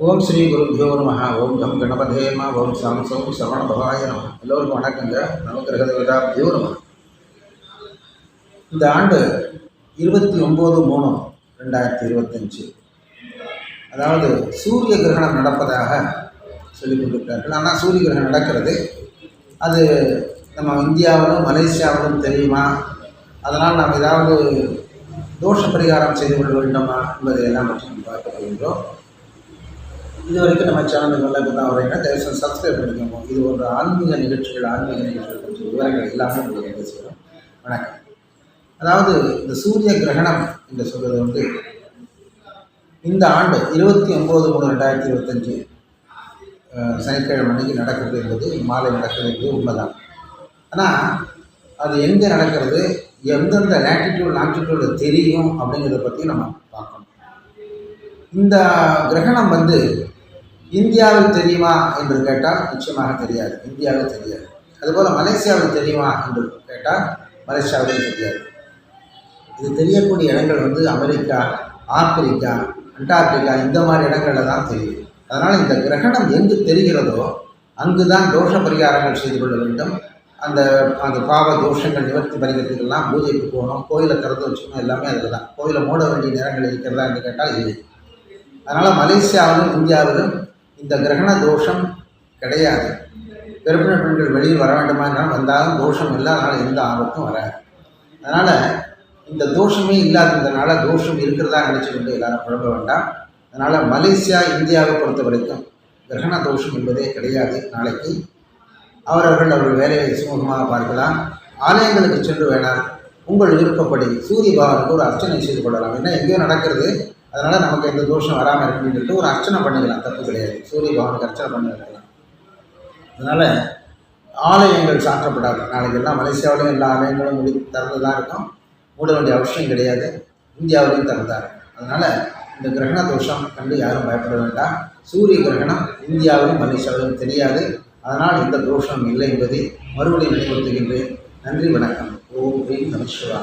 ஓம் ஸ்ரீ குருபியோ நம. ஓம் கம் கணபதே நம. ஓம் சாம்சோம் சரவண பவாய நம. எல்லோருக்கும் வணக்கங்க. நவகிரக தேவதாபியோ நம. இந்த ஆண்டு 29/3/2025 அதாவது சூரிய கிரகணம் நடப்பதாக சொல்லிக் கொண்டிருக்கிறார்கள். ஆனால் சூரிய கிரகணம் நடக்கிறது அது நம்ம இந்தியாவிலும் மலேசியாவிலும் தெரியுமா? அதனால் நாம் ஏதாவது தோஷ பரிகாரம் செய்து கொள்ள வேண்டுமா என்பதையெல்லாம் பற்றி நம்ம பார்க்க போகின்றோம். இது வரைக்கும் நம்ம சேனலுக்கு இப்போ தான் வரீங்கன்னா தயவுசெய்து சப்ஸ்கிரைப் பண்ணிக்கோங்க. இது ஒரு ஆன்மீக நிகழ்ச்சிகள் பற்றி விவரங்கள் எல்லாமே உங்களுக்கு பேசுகிறோம். வணக்கம். அதாவது இந்த சூரிய கிரகணம் என்று சொல்வது இந்த ஆண்டு 29/3/2025 சனிக்கிழமை அன்னைக்கு நடக்கிறது என்பது மாலை நடக்கிறது என்பது உண்மைதான். ஆனால் அது எங்கே நடக்கிறது, எந்தெந்த லேட்டிடியூட் லாங்கிடியூடு தெரியும் அப்படிங்கிறத பற்றி நம்ம பார்க்கணும். இந்த கிரகணம் இந்தியாவில் தெரியுமா என்று கேட்டால் நிச்சயமாக தெரியாது, இந்தியாவில் தெரியாது. அதுபோல் மலேசியாவில் தெரியுமா என்று கேட்டால் மலேசியாவில் தெரியாது. இது தெரியக்கூடிய இடங்கள் அமெரிக்கா, ஆப்பிரிக்கா, அண்டார்டிகா இந்த மாதிரி இடங்களில் தான் தெரியும். அதனால் இந்த கிரகணம் எங்கு தெரிகிறதோ அங்கு தான் தோஷ பரிகாரங்கள் செய்து கொள்ள வேண்டும். அந்த பாவ தோஷங்கள் நிவர்த்தி பரிகாரத்துக்கெல்லாம் பூஜைக்கு போகணும், கோயிலை திறந்து வச்சுக்கணும், எல்லாமே அதில் தான். கோயிலை மூட வேண்டிய நேரங்கள் இருக்கிறதா என்று கேட்டால் இல்லை. அதனால் மலேசியாவிலும் இந்தியாவிலும் இந்த கிரகண தோஷம் கிடையாது. கர்ப்பிணி பெண்கள் வெளியில் வர வேண்டுமா என்றால் வந்தாலும் தோஷம் இல்லை, அதனால் எந்த ஆபத்தும் வராது. அதனால் இந்த தோஷமே இல்லாததுனால தோஷம் இருக்கிறதா நினச்சிக்கிட்டு எல்லாரும் குழம்ப வேண்டாம். அதனால் மலேசியா இந்தியாவை பொறுத்த வரைக்கும் கிரகண தோஷம் என்பதே கிடையாது. நாளைக்கு அவர்கள் வேலையை சுமூகமாக பார்க்கலாம். ஆலயங்களுக்கு சென்று வேணால் உங்கள் விருப்பப்படி சூரிய பகவானுக்கு ஒரு அர்ச்சனை செய்து கொள்ளலாம். ஏன்னா எங்கேயோ நடக்கிறது, அதனால் நமக்கு எந்த தோஷம் வராமல் இருக்குன்னு சொல்லிட்டு ஒரு அர்ச்சனை பண்ணிக்கலாம், தப்பு கிடையாது. சூரிய பகவானுக்கு அர்ச்சனை பண்ணி வைக்கலாம். அதனால் ஆலயங்கள் சாற்றப்படாது. நாளைக்கு எல்லாம் மலேசியாவிலையும் எல்லா ஆலயங்களும் திறந்து தான் இருக்கும், மூட வேண்டிய அவசியம் கிடையாது. இந்தியாவிலையும் திறந்தா இருக்கும். அதனால் இந்த கிரகண தோஷம் கண்டு யாரும் பயப்பட வேண்டாம். சூரிய கிரகணம் இந்தியாவிலும் மலேசியாவிலும் தெரியாது. அதனால் இந்த தோஷம் இல்லை என்பதை மறுபடியும் நினைவுறுத்துகின்றேன். நன்றி, வணக்கம். ஓம் ஸ்ரீ நம சிவாய.